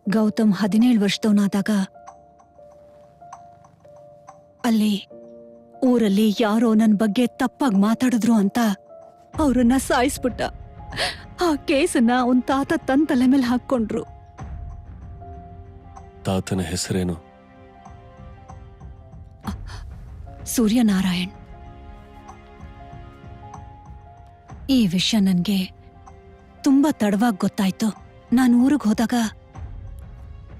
ಗೌತಮ್ 17 ವರ್ಷದವನಾದಾಗ ಅಲ್ಲಿ ಊರಲ್ಲಿ ಯಾರೋ ನನ್ ಬಗ್ಗೆ ತಪ್ಪಾಗಿ ಮಾತಾಡಿದ್ರು ಅಂತ ಅವ್ರನ್ನ ಸಾಯಿಸ್ಬಿಟ್ಟ. ಆ ಕೇಸನ್ನ ಅವನ್ ತಾತ ತನ್ ತಲೆ ಮೇಲೆ ಹಾಕೊಂಡ್ರು. ತಾತನ ಹೆಸರೇನು? ಸೂರ್ಯನಾರಾಯಣ್. ಈ ವಿಷಯ ನನ್ಗೆ ತುಂಬಾ ತಡವಾಗಿ ಗೊತ್ತಾಯ್ತು. ನಾನು ಊರಿಗೆ ಹೋದಾಗ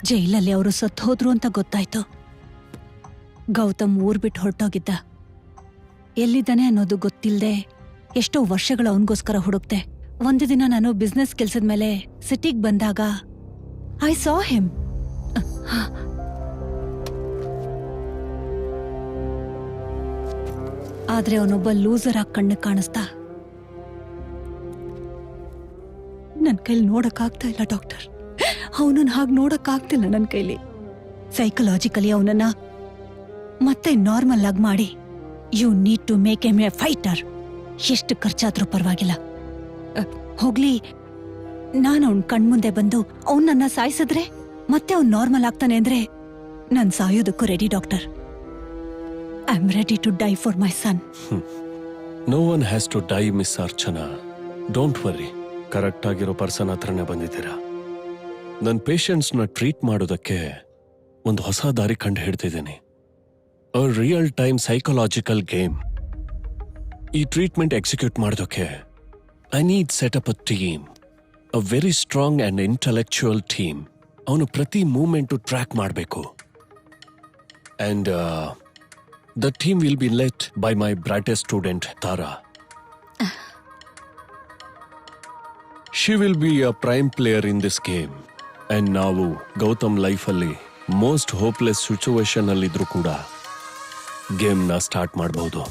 ಜೈಲಲ್ಲಿ ಅವರು ಸತ್ತು ಹೋದ್ರು ಅಂತ ಗೊತ್ತಾಯ್ತು. ಗೌತಮ್ ಊರ್ ಬಿಟ್ಟು ಹೊರಟೋಗಿದ್ದ. ಎಲ್ಲಿದ್ದಾನೆ ಅನ್ನೋದು ಗೊತ್ತಿಲ್ಲದೆ ಎಷ್ಟೋ ವರ್ಷಗಳು ಅವನಿಗೋಸ್ಕರ ಹುಡುಕ್ತೆ. ಒಂದು ದಿನ ನಾನು ಬಿಸ್ನೆಸ್ ಕೆಲ್ಸದ ಮೇಲೆ ಸಿಟಿಗೆ ಬಂದಾಗ ಐ ಸಾ ಹಿಮ್. ಆದ್ರೆ ಅವನೊಬ್ಬ ಲೂಸರ್ ಆಗಿ ಕಣ್ಣು ಕಾಣಿಸ್ತಾ. ನನ್ ಕೈಲಿ ನೋಡಕ್ಕಾಗ್ತಾ ಇಲ್ಲ ಡಾಕ್ಟರ್. ಅವನನ್ನ ಹಾಗೆ ನೋಡಕ್ಕಾಗ್ತಿಲ್ಲ ನನ್ನ ಕೈಲಿ. ಸೈಕಲಾಜಿಕಲಿ ಅವನನ್ನ ಮತ್ತೆ ನಾರ್ಮಲ್ ಆಗಿ ಮಾಡಿ, you need to make M A fighter. ಎಷ್ಟು ಖರ್ಚಾದ್ರೂ ಪರವಾಗಿಲ್ಲ. ಹೋಗ್ಲಿ, ನಾನು ಅವನ್ ಕಣ್ಮುಂದೆ ಬಂದು ಅವನನ್ನ ಸಾಯಿಸಿದ್ರೆ ಮತ್ತೆ ಅವ್ನ್ ನಾರ್ಮಲ್ ಆಗ್ತಾನೆ ಅಂದ್ರೆ ನಾನ್ ಸಾಯೋದಕ್ಕೂ ready doctor. I am ready to die for my son. No one has to die, miss Archana. Don't worry, correct ಆಗಿರೋ ಪರ್ಸನ್ ಹತ್ರನೇ ಬಂದಿದ್ದೀರಾ. ನನ್ನ ಪೇಷಂಟ್ಸ್ನ ಟ್ರೀಟ್ ಮಾಡೋದಕ್ಕೆ ಒಂದು ಹೊಸ ದಾರಿ ಕಂಡು ಹಿಡ್ತಿದ್ದೀನಿ. A real time psychological game. ಈ ಟ್ರೀಟ್ಮೆಂಟ್ ಎಕ್ಸಿಕ್ಯೂಟ್ ಮಾಡೋದಕ್ಕೆ I need set up a team, a very strong and intellectual team. ಅವನು ಪ್ರತಿ ಮೂವ್ಮೆಂಟು ಟ್ರ್ಯಾಕ್ ಮಾಡಬೇಕು. And the team will be led by my brightest student Tara. She will be a prime player in this game. And ನಾವು ಗೌತಮ್ ಲೈಫಲ್ಲಿ most hopeless situation ಅಲ್ಲಿದ್ರು ಕೂಡ ಗೇಮ್ನ start ಮಾಡಬಹುದು.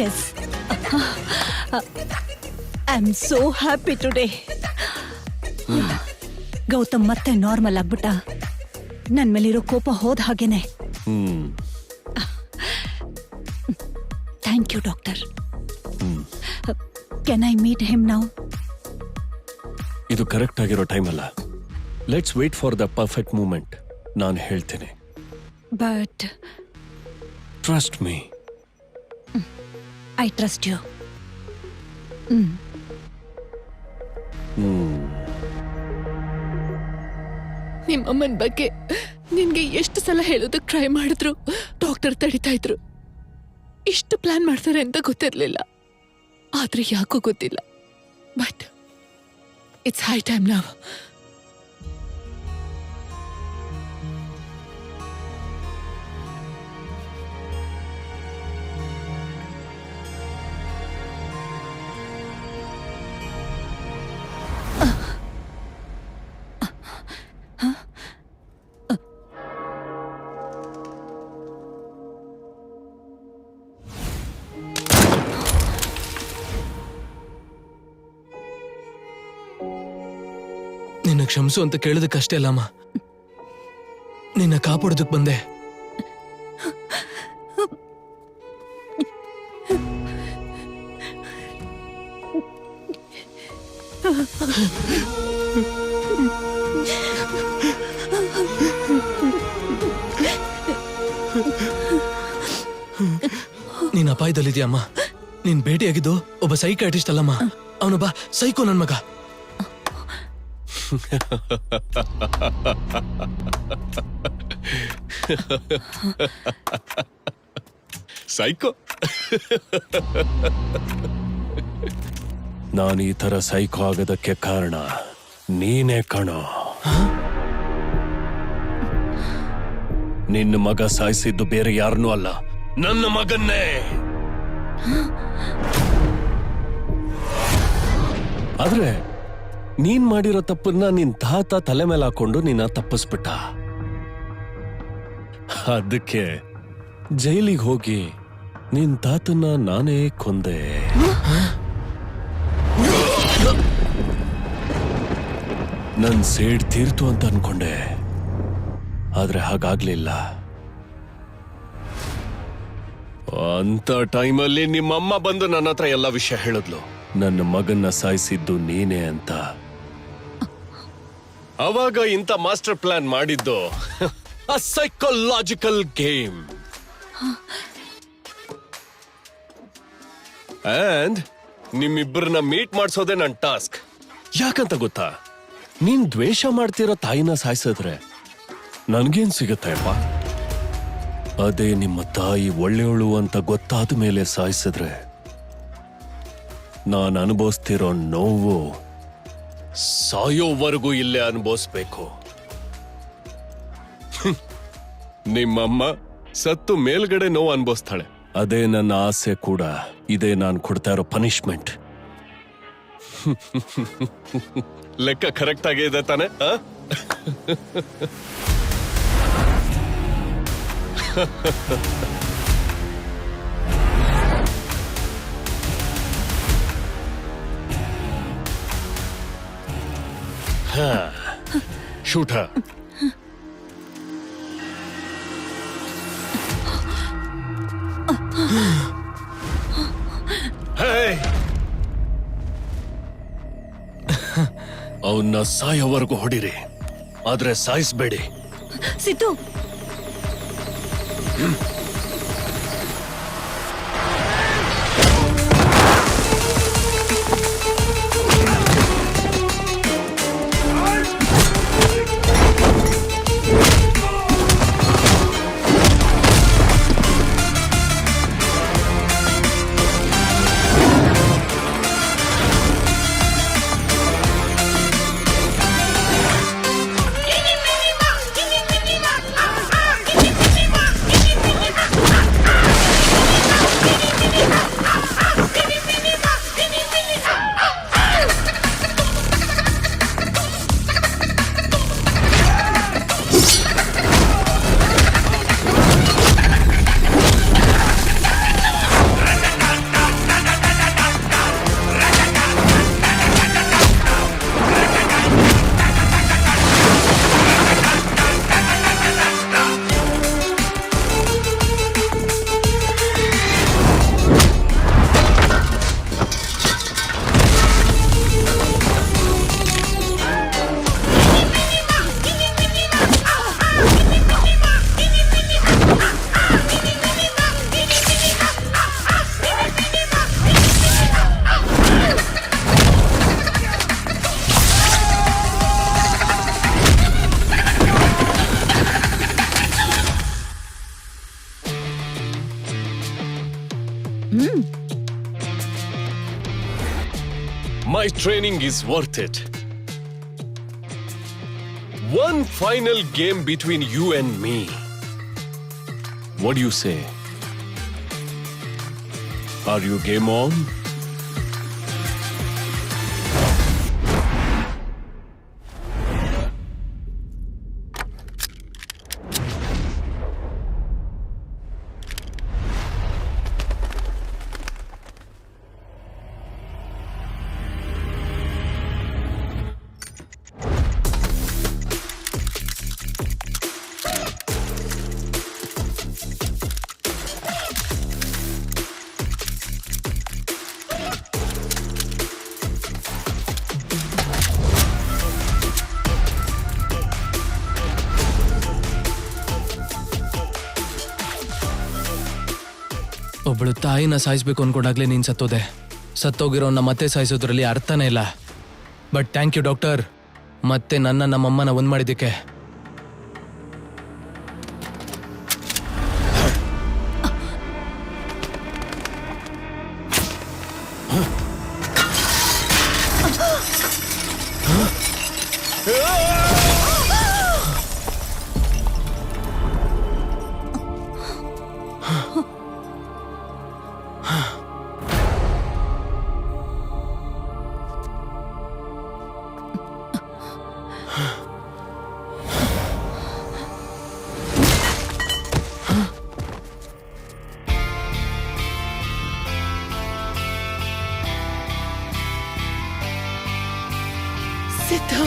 Yes, I am so happy today. Gautam ಮತ್ತೆ normal ಆಗ್ಬಿಟ್ಟ. ನನ್ ಮೇಲಿರೋ ಕೋಪ ಹೋದ ಹಾಗೇನೆ. Thank you doctor. Can I meet him now? ಇದು ಕರೆಕ್ಟ್ ಆಗಿರೋ ಟೈಮ್ ಅಲ್ಲ. Let's wait for the perfect moment. ನಾನು ಹೇಳ್ತೇನೆ. But trust me. I trust you. ನಿಮ್ಮಮ್ಮನ ಬಗ್ಗೆ ನಿನ್ಗೆ ಎಷ್ಟು ಸಲ ಹೇಳೋದಕ್ಕೆ ಟ್ರೈ ಮಾಡಿದ್ರು ಡಾಕ್ಟರ್ ತಡಿತಾ ಇದ್ರು. ಇಷ್ಟು ಪ್ಲಾನ್ ಮಾಡ್ತಾರೆ ಅಂತ ಗೊತ್ತಿರ್ಲಿಲ್ಲ. ಆದ್ರೆ ಯಾಕೋ ಗೊತ್ತಿಲ್ಲ. ಬಟ್ ಇಟ್ಸ್ ಹೈ ಟೈಮ್ ನಾವ್. ನಿನ್ನ ಕ್ಷಮಿಸು ಅಂತ ಕೇಳೋದಕ್ಕಷ್ಟೇ ಅಲ್ಲಮ್ಮ, ನಿನ್ನ ಕಾಪಾಡೋದಕ್ಕೆ ಬಂದೆ. ನೀನ್ ಅಪಾಯದಲ್ಲಿದ್ಯಮ್ಮ. ನೀನ್ ಭೇಟಿಯಾಗಿದ್ದು ಒಬ್ಬ ಸೈಕಾಟ್ರಿಸ್ಟ್ ಅಲ್ಲಮ್ಮ, ಅವನೊಬ್ಬ ಸೈಕೋ ನನ್ ಮಗ. ಸೈಕೋ? ನಾನು ಈ ತರ ಸೈಕೋ ಆಗೋದಕ್ಕೆ ಕಾರಣ ನೀನೇ ಕಣೋ. ನಿನ್ನ ಮಗ ಸಾಯಿಸಿದ್ದು ಬೇರೆ ಯಾರನ್ನೂ ಅಲ್ಲ, ನನ್ನ ಮಗನ್ನೇ. ಆದ್ರೆ ನೀನ್ ಮಾಡಿರೋ ತಪ್ಪನ್ನ ನಿನ್ ತಾತ ತಲೆ ಮೇಲೆ ಹಾಕೊಂಡು ನಿನ್ನ ತಪ್ಪಿಸ್ಬಿಟ್ಟ. ಅದಕ್ಕೆ ಜೈಲಿಗೆ ಹೋಗಿ ನಿನ್ ತಾತನ್ನ ನಾನೇ ಕೊಂದೆ. ನನ್ ಸೇಡ್ ತೀರ್ತು ಅಂತ ಅನ್ಕೊಂಡೆ, ಆದ್ರೆ ಹಾಗಾಗ್ಲಿಲ್ಲ. ಅಂತ ಟೈಮಲ್ಲಿ ನಿಮ್ಮಮ್ಮ ಬಂದು ನನ್ನ ಹತ್ರ ಎಲ್ಲ ವಿಷಯ ಹೇಳಿದ್ಲು. ನನ್ನ ಮಗನ್ನ ಸಾಯಿಸಿದ್ದು ನೀನೇ ಅಂತ. ಅವಾಗ ಇಂಥ ಮಾಸ್ಟರ್ ಪ್ಲಾನ್ ಮಾಡಿದ್ದು ಅ ಸೈಕಲಾಜಿಕಲ್ ಗೇಮ್. ಅಂಡ್ ನಿಮ್ಮಿಬ್ಬರನ್ನ ಮೀಟ್ ಮಾಡಿಸೋದೇ ನನ್ನ ಟಾಸ್ಕ್. ಯಾಕಂತ ಗೊತ್ತಾ? ನೀನ್ ದ್ವೇಷ ಮಾಡ್ತಿರೋ ತಾಯಿನ ಸಾಯಿಸಿದ್ರೆ ನನ್ಗೇನ್ ಸಿಗತ್ತಪ್ಪ? ಅದೇ ನಿಮ್ಮ ತಾಯಿ ಒಳ್ಳೆಯವಳು ಅಂತ ಗೊತ್ತಾದ ಮೇಲೆ ಸಾಯಿಸಿದ್ರೆ ನಾನು ಅನುಭವಿಸ್ತಿರೋ ನೋವು ಸಾಯೋವರೆಗೂ ಇಲ್ಲೇ ಅನುಭವಿಸ್ಬೇಕು. ನಿಮ್ಮಮ್ಮ ಸತ್ತು ಮೇಲ್ಗಡೆ ನೋವು ಅನುಭವಿಸ್ತಾಳೆ. ಅದೇ ನನ್ನ ಆಸೆ ಕೂಡ. ಇದೇ ನಾನು ಕೊಡ್ತಾ ಇರೋ ಪನಿಷ್ಮೆಂಟ್. ಲೆಕ್ಕ ಕರೆಕ್ಟ್ ಆಗೇ ಇದೆ ತಾನೆ? ಶೂಟ. ಅವನ್ನ ಸಾಯೋವರೆಗೂ ಹೊಡಿರಿ, ಆದ್ರೆ ಸಾಯಿಸ್ಬೇಡಿ. Siddu, My training is worth it. One final game between you and me. What do you say? Are you game on? ಒಬ್ಬಳು ತಾಯಿನ ಸಾಯಿಸ್ಬೇಕು ಅನ್ಕೊಂಡಾಗ್ಲೇ ನೀನ್ ಸತ್ತೋದೆ. ಸತ್ತೋಗಿರೋನ್ನ ಮತ್ತೆ ಸಾಯಿಸೋದ್ರಲ್ಲಿ ಅರ್ಥನೇ ಇಲ್ಲ. ಬಟ್ ಥ್ಯಾಂಕ್ ಯು ಡಾಕ್ಟರ್, ಮತ್ತೆ ನಮ್ಮಮ್ಮನ ಒಂದ್ ಮಾಡಿದ್ದಕ್ಕೆ. ಸಿದ್ದು